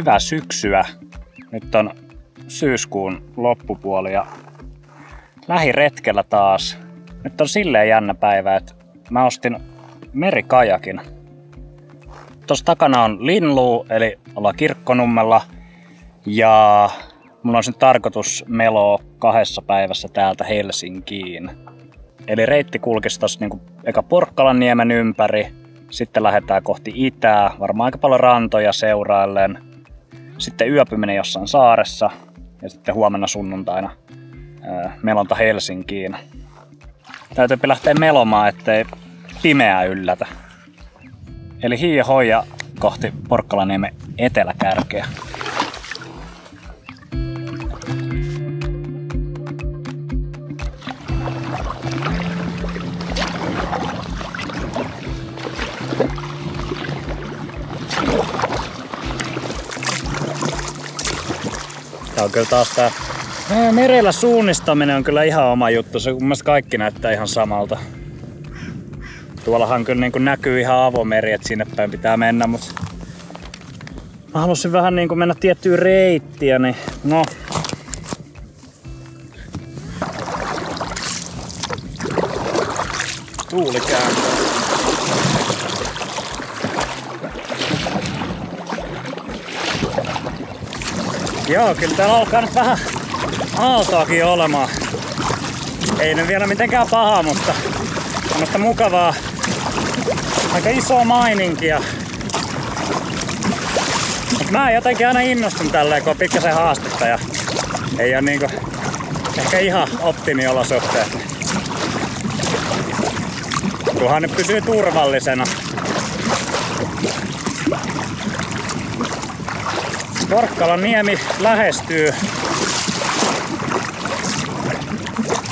Hyvää syksyä. Nyt on syyskuun loppupuoli ja lähiretkellä taas. Nyt on silleen jännä päivä, että mä ostin merikajakin. Tuossa takana on Linnluu, eli ollaan Kirkkonummella. Ja mulla on nyt tarkoitus meloa 2 päivässä täältä Helsinkiin. Eli reitti kulkisi tossa niinku eka Porkkalanniemen ympäri. Sitten lähdetään kohti itää, varmaan aika paljon rantoja seuraillen. Sitten yöpyminen jossain saaressa ja sitten huomenna sunnuntaina melonta Helsinkiin. Täytyypi lähteä melomaan, ettei pimeää yllätä. Eli hii hoija kohti Porkkalanniemen eteläkärkeä. Tää on kyllä taas tää merellä suunnistaminen on kyllä ihan oma juttu. Se mun mielestä kaikki näyttää ihan samalta. Tuollahan kyllä niin kuin näkyy ihan avomeri, että sinne päin pitää mennä, mutta mä halusin vähän niin kuin mennä tiettyä reittiä, niin no. Tuuli kääntää. Joo, kyllä täällä alkaa nyt vähän aaltoakin olemaan. Ei nyt vielä mitenkään paha, mutta tämmöstä mukavaa, aika isoa maininkia. Mut mä jotenkin aina innostun tälleen, kun on pikkasen haastetta ja ei oo niinku ehkä ihan optimiolosuhteet. Kunhan nyt pysyy turvallisena. Porkkalanniemi lähestyy.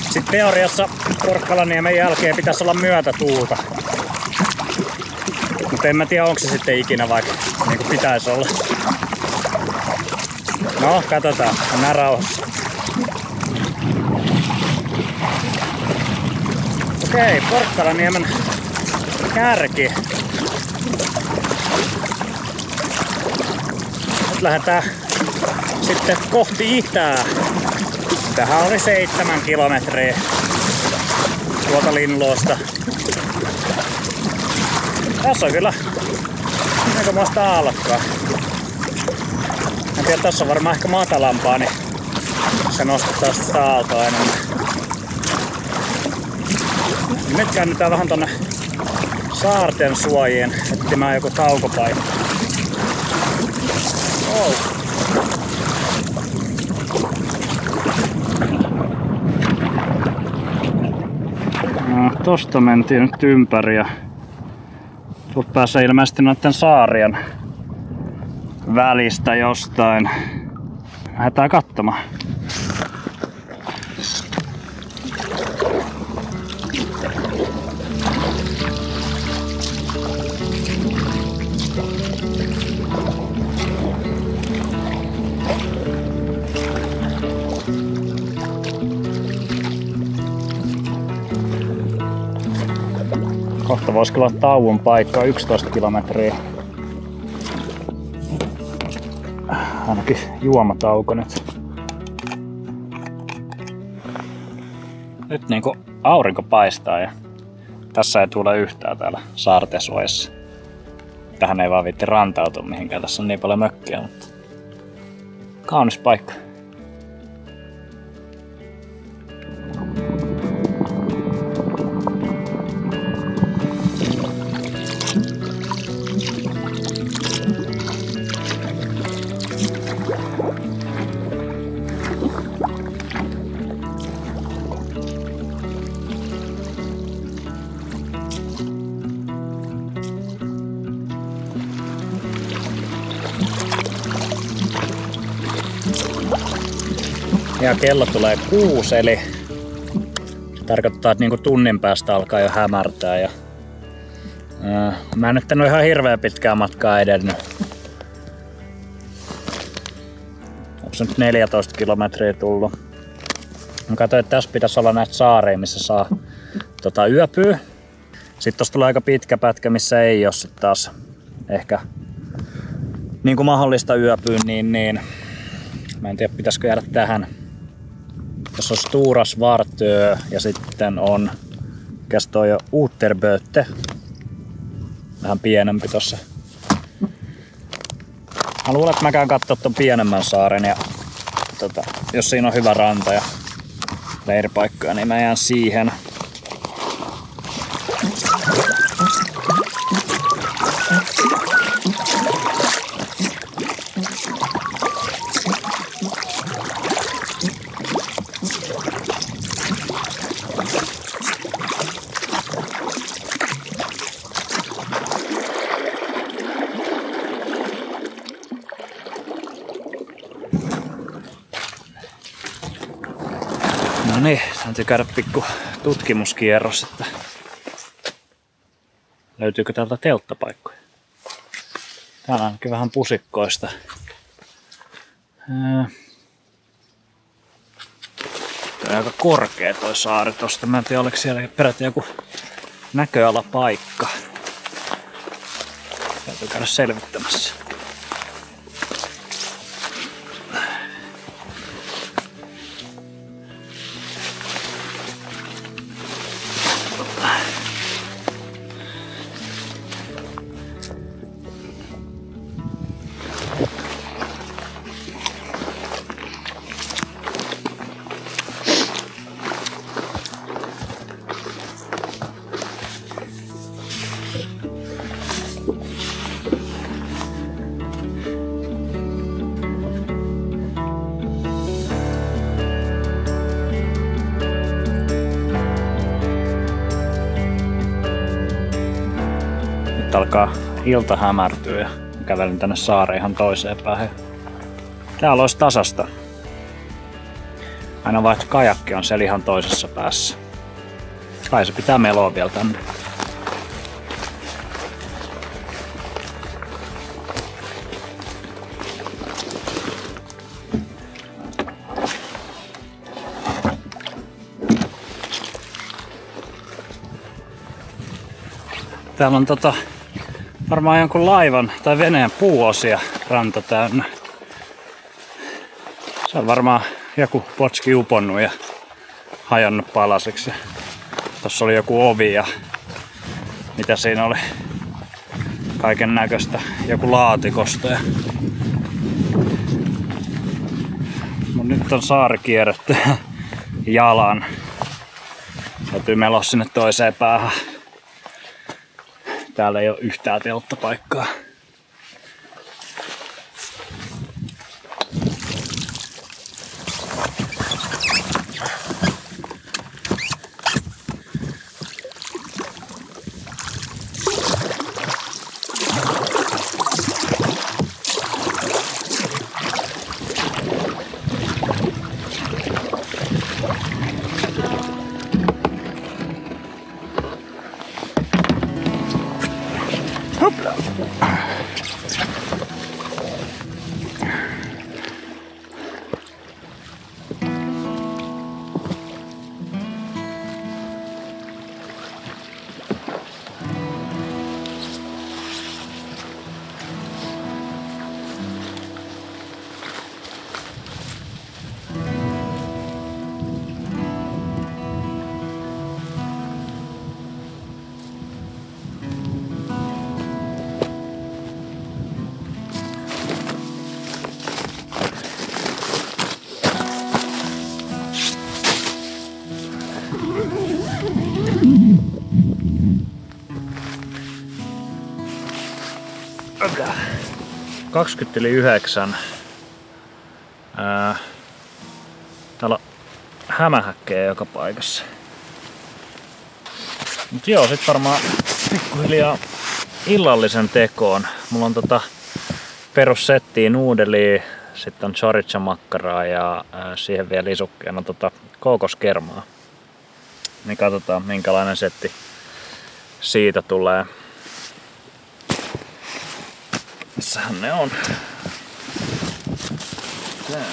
Sitten teoriassa Porkkalanniemen jälkeen pitäisi olla myötätuulta. Mutta en mä tiedä, onko se sitten ikinä vaikka niin kuin pitäisi olla. No, katsotaan. Mennään rauhassa. Okei, Porkkalanniemen kärki. Nyt lähdetään sitten kohti itää. Tähän oli 7 kilometriä tuolta Linnluusta. Tässä on kyllä aikamoista alkaa. En tiedä, tässä on varmaan ehkä matalampaa, niin se nostattaa sitä aaltoa enemmän. Nyt käännytään vähän tonne saarten suojien etsimään joku taukopaikka. Oh. No, tosta mentiin nyt ympäri ja tuolta pääsee ilmeisesti noiden saarien välistä jostain. Lähdetään katsomaan. Kohta voisi olla tauon paikka 11 kilometriä. Ainakin juomatauko nyt. Nyt niinku aurinko paistaa ja tässä ei tule yhtään täällä saartesuojassa. Tähän ei vaan viitti rantautua mihinkään, tässä on niin paljon mökkiä, mutta kaunis paikka. Ja kello tulee 6, eli tarkoittaa, että niinku tunnin päästä alkaa jo hämärtää. Ja, mä en nyt en ole ihan hirveän pitkää matkaa edennyt. Onko se nyt 14 kilometriä tullut? Mä katsoin, että tässä pitäisi olla näitä saareja, missä saa yöpyä. Sitten tossa tulee aika pitkä pätkä, missä ei ole sit taas ehkä niin kuin mahdollista yöpyyn, niin mä en tiedä pitäisikö jäädä tähän. Tässä on Stora Svartö ja sitten on kästoo jo Uterböte. Vähän pienempi tossa. Mä luulen, että mä käyn kattoo ton pienemmän saaren ja jos siinä on hyvä ranta ja leiripaikkoja, niin mä jään siihen. No niin, täytyy käydä pikku tutkimuskierros, että löytyykö täältä telttapaikkoja. Täällä on ainakin vähän pusikkoista. Tämä on aika korkea toi saari tosta. Mä en tiedä, oliko siellä peräti joku näköalapaikka. Täytyy käydä selvittämässä. Nyt alkaa ilta hämärtyä ja kävelin tänne saareen ihan toiseen päähän. Täällä olisi tasasta. Aina vaan, että kajakki on siellä ihan toisessa päässä. Kai se pitää meloa vielä tänne. Täällä on varmaan jonkun laivan tai veneen puuosia ranta täynnä. Se on varmaan joku potski uponnut ja hajonnut palasiksi. Tossa oli joku ovi ja mitä siinä oli? Kaiken näköistä. Joku laatikosta. Mut nyt on saari kierretty jalan. Täytyy meloa sinne toiseen päähän. Täällä ei ole yhtään telttapaikkaa. Hoppla. 20:09. Täällä on hämähäkkejä joka paikassa. Mut joo, sit varmaan pikkuhiljaa illallisen tekoon. Mulla on perussettiä nuudelia, sitten on choricha-makkaraa ja siihen vielä lisukkeena kookoskermaa. Niin katsotaan minkälainen setti siitä tulee. Missähän ne on? Täällä.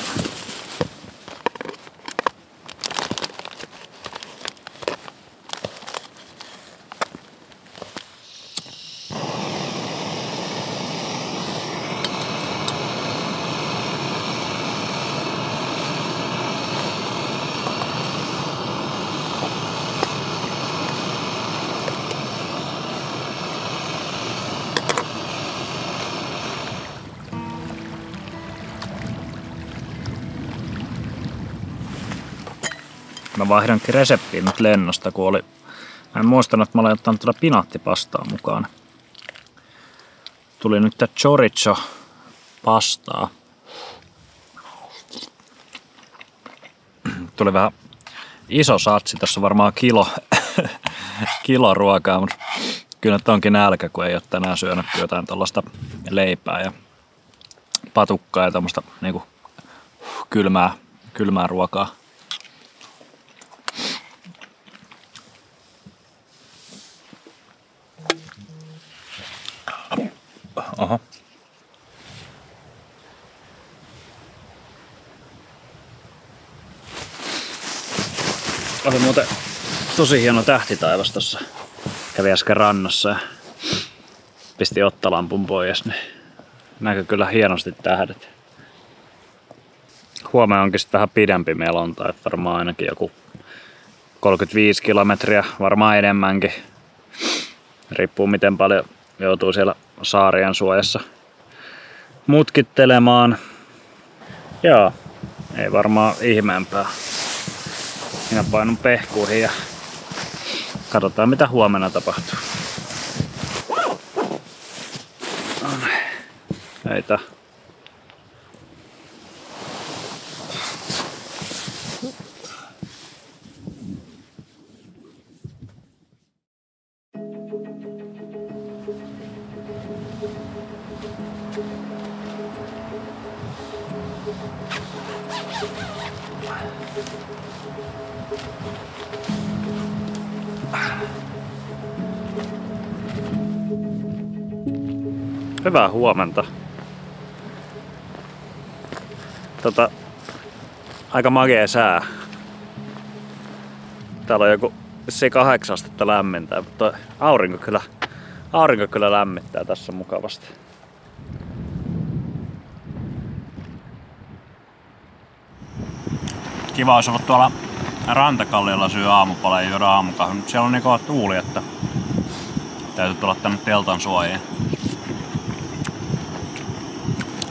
Mä vaihdankin reseptiin nyt lennosta, kun oli... Mä en muistanut, että mä olen ottanut tätä pinaattipastaa mukaan. Tuli nyt tää chorizo pastaa. Tuli vähän iso satsi, tässä on varmaan kilo ruokaa, mutta kyllä nyt onkin nälkä, kun ei ole tänään syönyt jotain tällaista leipää ja patukkaa ja tämmöistä niinku kylmää ruokaa. Oho. Oli muuten tosi hieno tähtitaivas tossa. Kävi äsken rannassa ja pisti ottalampun pois, niin näkyy kyllä hienosti tähdet. Huomenna onkin sitten vähän pidempi melonta, että varmaan ainakin joku 35 kilometriä, varmaan enemmänkin. Riippuu miten paljon joutuu siellä saarien suojassa mutkittelemaan. Joo, ei varmaan ihmeempää. Minä painun pehkuihin ja katsotaan mitä huomenna tapahtuu. Heitä. Hyvää huomenta. Aika magea sää. Täällä on joku 8 astetta lämmintä, mutta aurinko kyllä lämmittää tässä mukavasti. Kiva olisi olla tuolla rantakalliolla syö aamupala ja juoda aamukahvia, mutta siellä on niin kova tuuli, että täytyy tulla tänne teltan suojaan.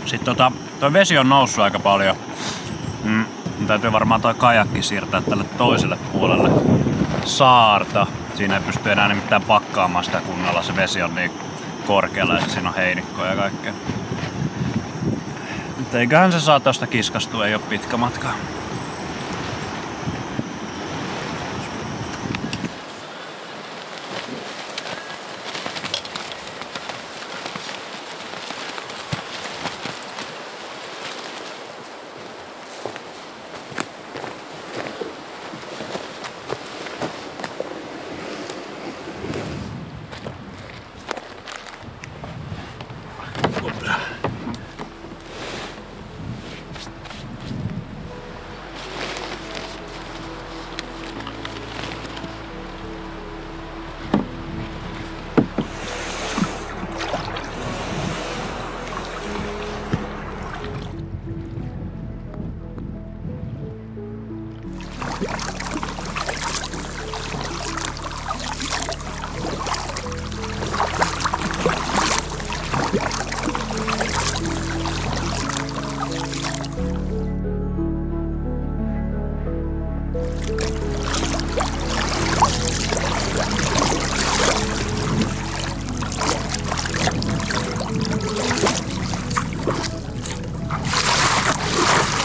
Sitten toi vesi on noussut aika paljon. Täytyy varmaan toi kajakki siirtää tälle toiselle puolelle saarta. Siinä ei pysty enää nimittäin pakkaamaan sitä kunnolla. Se vesi on niin korkealla ja siinä on heinikkoja ja kaikkea. Mutta eiköhän se saa tosta kiskastua, ei oo pitkä matka.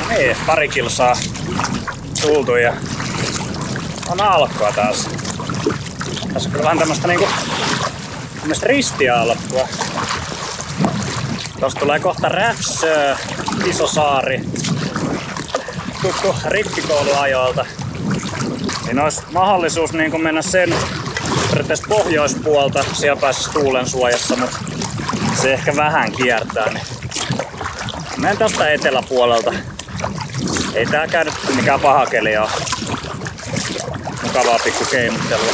Niin, pari kilsaa tultu ja on alkua taas. Tässä on kyllä vähän tämmöstä niinku ristialkkua. Tuossa tulee kohta Räpsö, Isosaari, tuttu rippikouluajoilta. Niin olisi mahdollisuus niinku mennä sen pohjoispuolta, siellä pääsisi tuulen suojassa, mutta se ehkä vähän kiertää. Niin menen tästä eteläpuolelta. Ei tääkään nyt mikään paha keli oo. Mukavaa pikku keimuttelua.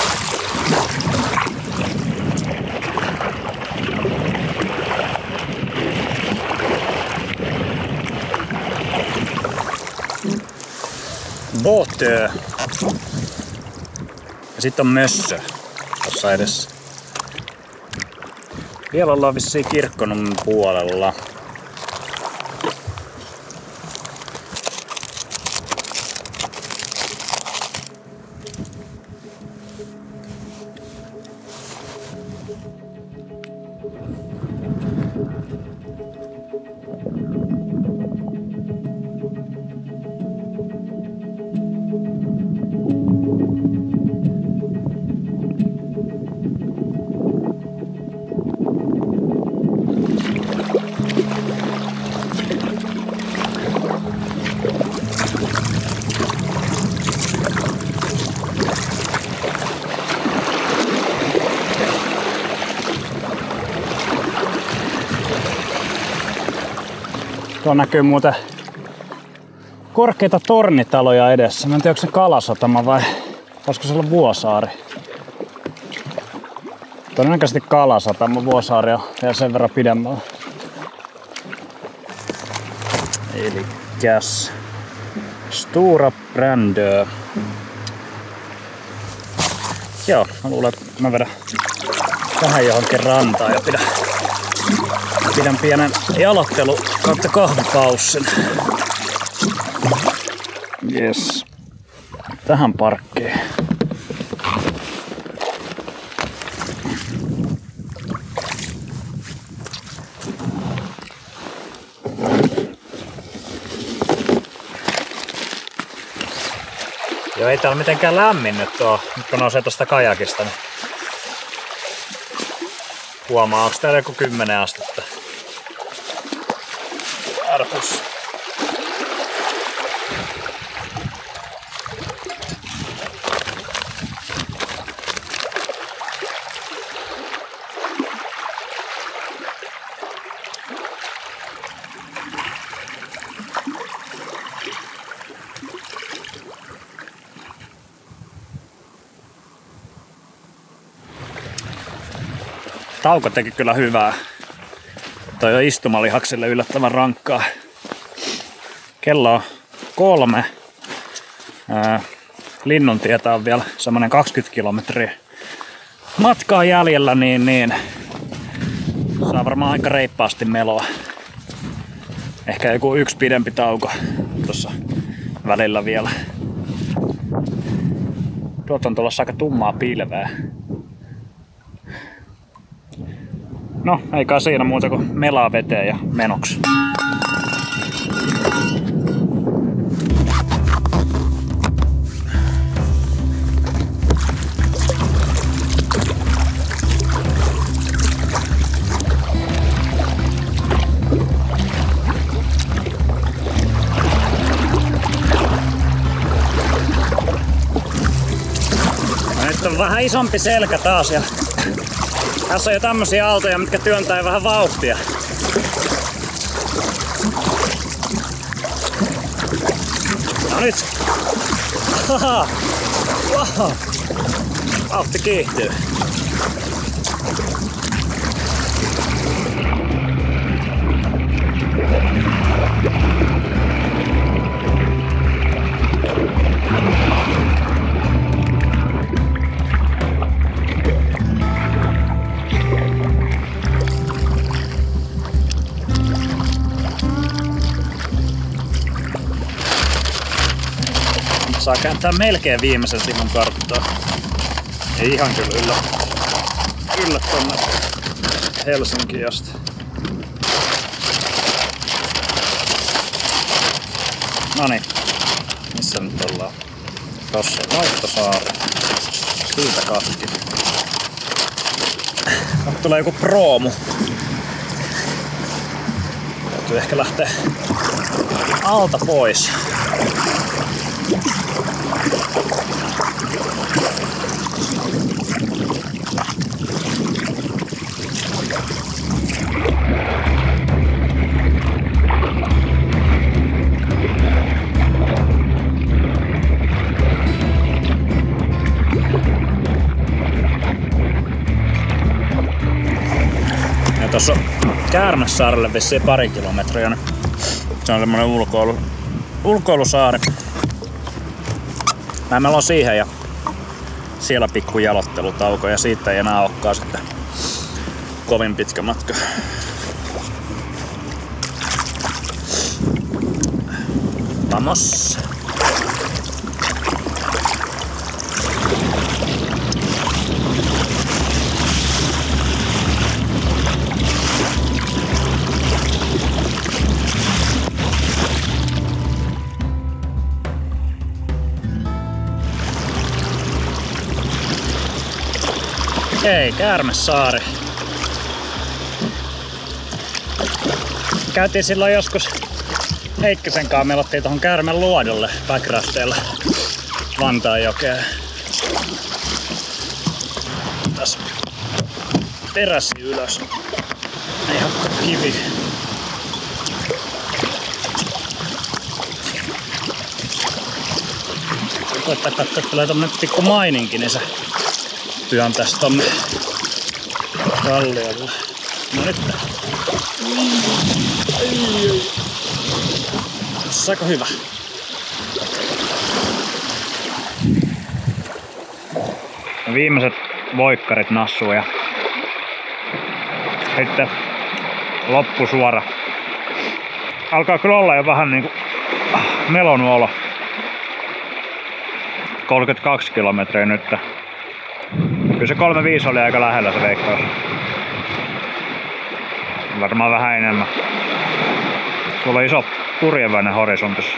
Båtö. Ja sit on Mössö tossa edessä. Vielä ollaan vissiin Kirkkonummen puolella. Tuolla näkyy muuten korkeita tornitaloja edessä. Mä en tiedä, onko se Kalasatama vai olisiko se olla Vuosaari. Todennäköisesti Kalasatama. Vuosaari on vielä sen verran pidemmällä. Elikkäs Stora Brändö. Joo, mä luulen, että mä vedän tähän johonkin rantaan ja pidän pienen jalottelu kautta kahvipaussin. Yes. Tähän parkkiin. Joo, ei täällä mitenkään lämmin nyt oo, nyt kun nousee tosta kajakista. Niin huomaa, onks täällä joku 10 astetta. Arpus. Tauko teki kyllä hyvää. Toi on istumalihaksille yllättävän rankkaa. Kello on 3. Linnuntietä on vielä semmonen 20 kilometriä matkaa jäljellä, niin saa varmaan aika reippaasti meloa. Ehkä joku yksi pidempi tauko tuossa välillä vielä. Tuolta on tulossa aika tummaa pilveä. No, ei kai siinä muuta kuin melaa veteen ja menoksi. No, nyt on vähän isompi selkä taas ja tässä on jo tämmösiä aaltoja, mitkä työntää vähän vauhtia. No nyt! Haha! Wow. Vauhti kiihtyy. Saa kääntää melkein viimeisen sivun karttaa. Ei ihan kyllä yllä tonne Helsinkiin asti. Noniin, missä nyt ollaan? Tossa on Vaihtosaari. Siitä katki. Nyt tulee joku proomu. Täytyy ehkä lähteä alta pois. Ja tossa on Käärmäsaarelle vissiin 2 kilometriä. Niin se on semmonen ulkoilusaari. Mä meillä on siihen ja siellä pikku jalottelutauko ja siitä ei enää olekaan sitten kovin pitkä matka. Vamos! Okei, Käärmäsaari. Käytiin silloin joskus Heikkisen kanssa, me oltiin tuohon Käärmän luodolle backrasteella Vantaanjokeen. Tässä terassi ylös. Ei hakka kivi. koittaa katsoa, että tulee tommonen pikku maininki, niin se työn tästä tonne kalliolle. No nyt. Tässä aika hyvä. Viimeiset voikkarit nassuu ja sitten loppusuora. Alkaa kyllä olla jo vähän niinku melonu olo. 32 kilometriä nyt. Kyllä se 35 oli aika lähellä se veikkaus. Varmaan vähän enemmän. Sulla on iso purjeväinen horisontissa.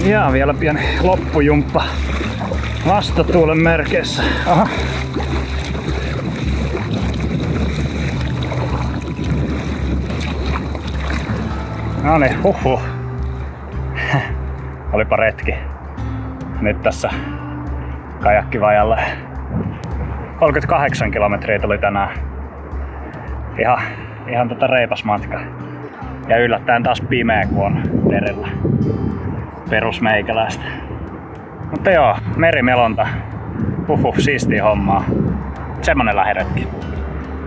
Ja vielä pieni loppujumppa vastatuulen merkeissä. Aha. Noniin, huhhuh. Olipa retki. Nyt tässä kajakkivajalle 38 kilometriä tuli tänään. Ihan reipas matka. Ja yllättäen taas pimeä, kun on merellä. Perusmeikäläistä. Mutta joo, merimelonta. Siistiä hommaa. Semmonen lähiretki.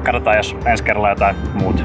Katsotaan jos ensi kerralla jotain muuta.